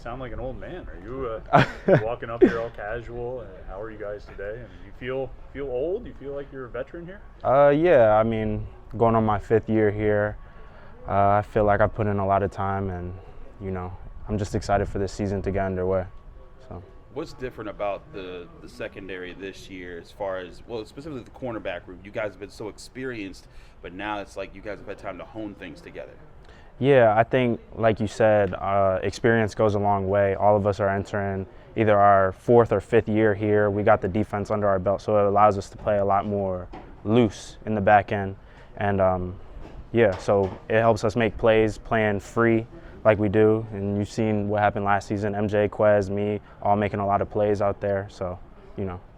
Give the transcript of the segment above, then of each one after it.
sound like an old man. Are you walking up here all casual? How are you guys today? And you feel old? You feel like you're a veteran here? Yeah, I mean, going on my 5th year here, I feel like I put in a lot of time, and I'm just excited for this season to get underway. So. What's different about the secondary this year as far as, well, specifically the cornerback group? You guys have been so experienced, but now it's like you guys have had time to hone things together. Yeah, I think, like you said, experience goes a long way. All of us are entering either our 4th or 5th year here. We got the defense under our belt, so it allows us to play a lot more loose in the back end. And, yeah, so it helps us make plays playing free like we do. And you've seen what happened last season. MJ, Quez, me, all making a lot of plays out there. So,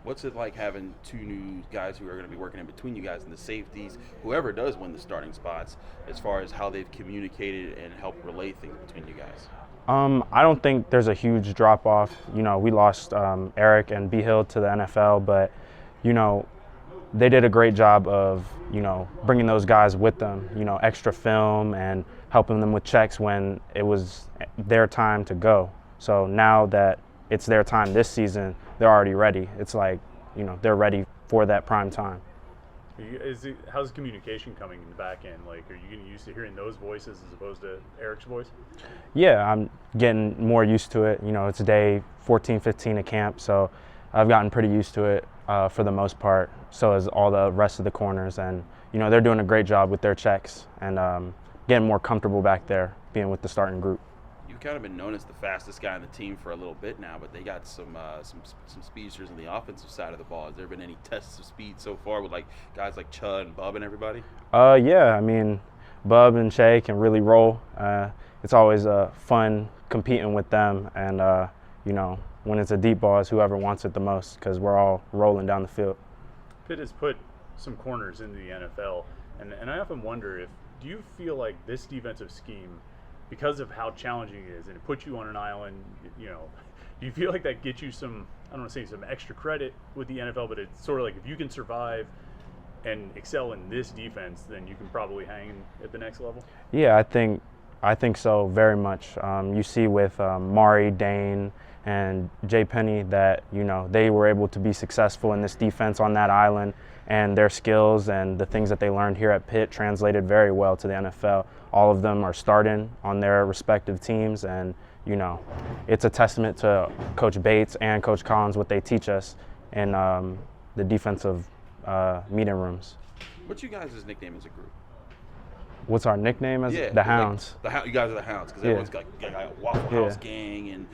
What's it like having 2 new guys who are going to be working in between you guys and the safeties, whoever does win the starting spots, as far as how they've communicated and helped relay things between you guys? I don't think there's a huge drop-off. We lost Eric and B. Hill to the NFL, but, they did a great job of, bringing those guys with them, extra film and helping them with checks when it was their time to go. So now that it's their time this season, they're already ready. It's like, they're ready for that prime time. How's communication coming in the back end? Like, are you getting used to hearing those voices as opposed to Eric's voice? Yeah, I'm getting more used to it. It's day 14, 15 at camp, so I've gotten pretty used to it for the most part. So as all the rest of the corners, and they're doing a great job with their checks and getting more comfortable back there being with the starting group. You've kind of been known as the fastest guy on the team for a little bit now, but they got some speedsters on the offensive side of the ball. Has there been any tests of speed so far with like guys like Chud and Bub and everybody? Yeah, I mean, Bub and Shay can really roll. It's always fun competing with them, and when it's a deep ball, it's whoever wants it the most because we're all rolling down the field. Pitt has put some corners into the NFL, and I often wonder do you feel like this defensive scheme, because of how challenging it is, and it puts you on an island, do you feel like that gets you some, I don't want to say some extra credit with the NFL, but it's sort of like if you can survive and excel in this defense, then you can probably hang at the next level? Yeah, I think so very much. You see with Mari, Dane, and Jay Penny that, they were able to be successful in this defense on that island, and their skills and the things that they learned here at Pitt translated very well to the NFL. All of them are starting on their respective teams, and, it's a testament to Coach Bates and Coach Collins what they teach us in the defensive meeting rooms. What's you guys' nickname as a group? What's our nickname as the Hounds? Like you guys are the Hounds because everyone's got a Waffle House gang and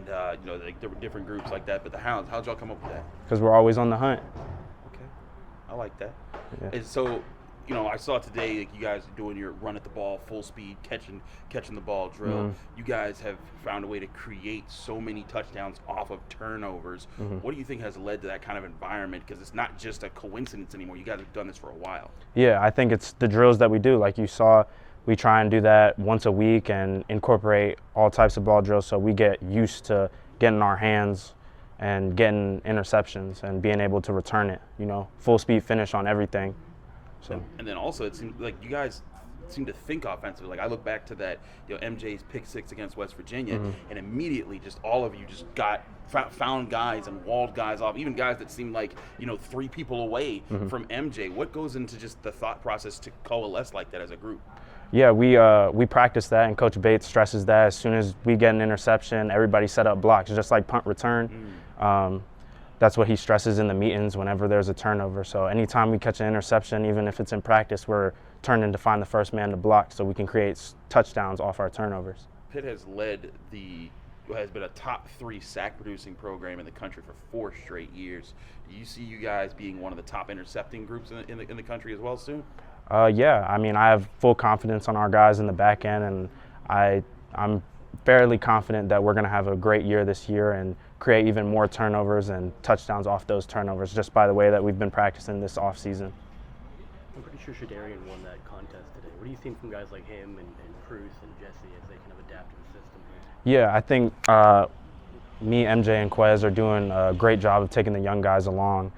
like there were different groups like that. But the Hounds, how'd y'all come up with that? Because we're always on the hunt. Okay, I like that. Yeah. And so, I saw today like you guys doing your run at the ball, full speed, catching the ball drill. Mm-hmm. You guys have found a way to create so many touchdowns off of turnovers. Mm-hmm. What do you think has led to that kind of environment? Because it's not just a coincidence anymore. You guys have done this for a while. Yeah, I think it's the drills that we do. Like you saw, we try and do that once a week and incorporate all types of ball drills so we get used to getting our hands and getting interceptions and being able to return it, full speed finish on everything. So. And then also it seems like you guys seem to think offensively. Like I look back to that, MJ's pick 6 against West Virginia, and immediately just all of you just found guys and walled guys off, even guys that seemed like 3 people away from MJ. What goes into just the thought process to coalesce like that as a group? Yeah, we practice that, and Coach Bates stresses that as soon as we get an interception, everybody set up blocks, just like punt return. That's what he stresses in the meetings whenever there's a turnover. So anytime we catch an interception, even if it's in practice, we're turning to find the first man to block so we can create touchdowns off our turnovers. Pitt has has been a top 3 sack producing program in the country for 4 straight years. Do you see you guys being one of the top intercepting groups in the country as well soon? Yeah, I mean, I have full confidence on our guys in the back end, and I'm fairly confident that we're going to have a great year this year and create even more turnovers and touchdowns off those turnovers just by the way that we've been practicing this offseason. I'm pretty sure Shadarian won that contest today. What do you think from guys like him and Cruz and Jesse as they kind of adapt to the system here? Yeah, I think me, MJ, and Quez are doing a great job of taking the young guys along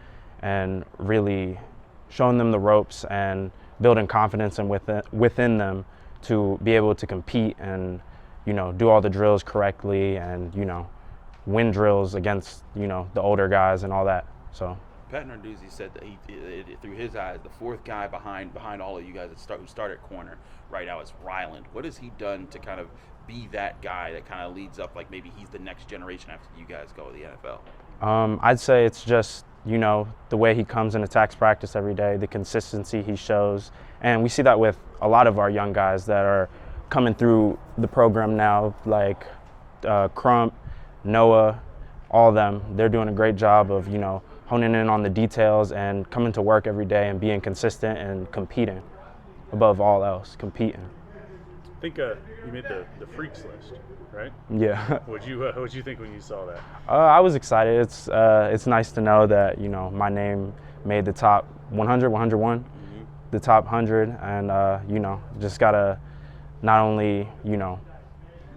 and really showing them the ropes and building confidence within them to be able to compete and do all the drills correctly and, win drills against, the older guys and all that. So. Pat Narduzzi said that through his eyes, the fourth guy behind all of you guys who start at corner right now is Ryland. What has he done to kind of be that guy that kind of leads up, like maybe he's the next generation after you guys go to the NFL? I'd say it's just, the way he comes and attacks practice every day, the consistency he shows. And we see that with a lot of our young guys that are coming through the program now, like Crump, Noah, all of them. They're doing a great job of, honing in on the details and coming to work every day and being consistent and competing. Above all else, competing. I think you made the freaks list, right? Yeah. What'd you think when you saw that? I was excited. It's nice to know that my name made the top 100, 101, the top 100, and just gotta not only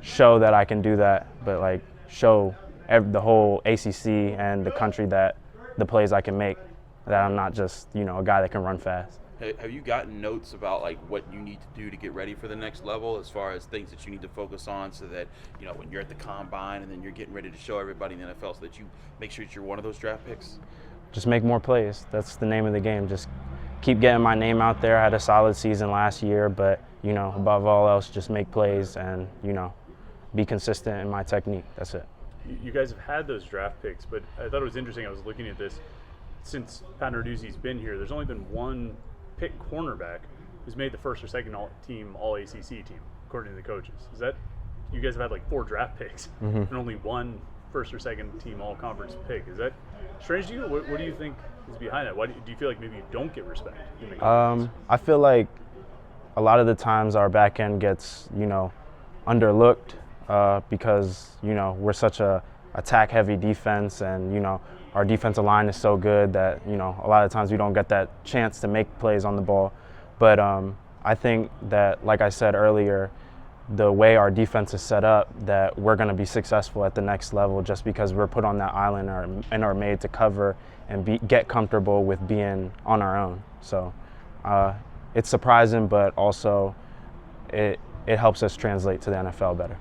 show that I can do that, but like show the whole ACC and the country that the plays I can make, that I'm not just a guy that can run fast. Have you gotten notes about like what you need to do to get ready for the next level, as far as things that you need to focus on, so that when you're at the combine and then you're getting ready to show everybody in the NFL, so that you make sure that you're one of those draft picks? Just make more plays. That's the name of the game. Just keep getting my name out there. I had a solid season last year, but above all else, just make plays and be consistent in my technique. That's it. You guys have had those draft picks, but I thought it was interesting. I was looking at this. Since Pat Narduzzi's been here, there's only been one Pitt cornerback who's made the first or second team All-ACC team, according to the coaches. Is that you guys have had like 4 draft picks and only one first or second team All-Conference pick? Is that strange to you? What do you think is behind that? Why do you feel like maybe you don't get respect? I feel like a lot of the times our back end gets underlooked because we're such a attack-heavy defense, and our defensive line is so good that a lot of times we don't get that chance to make plays on the ball. But I think that, like I said earlier, the way our defense is set up, that we're going to be successful at the next level just because we're put on that island and are made to cover and get comfortable with being on our own. So it's surprising, but also it helps us translate to the NFL better.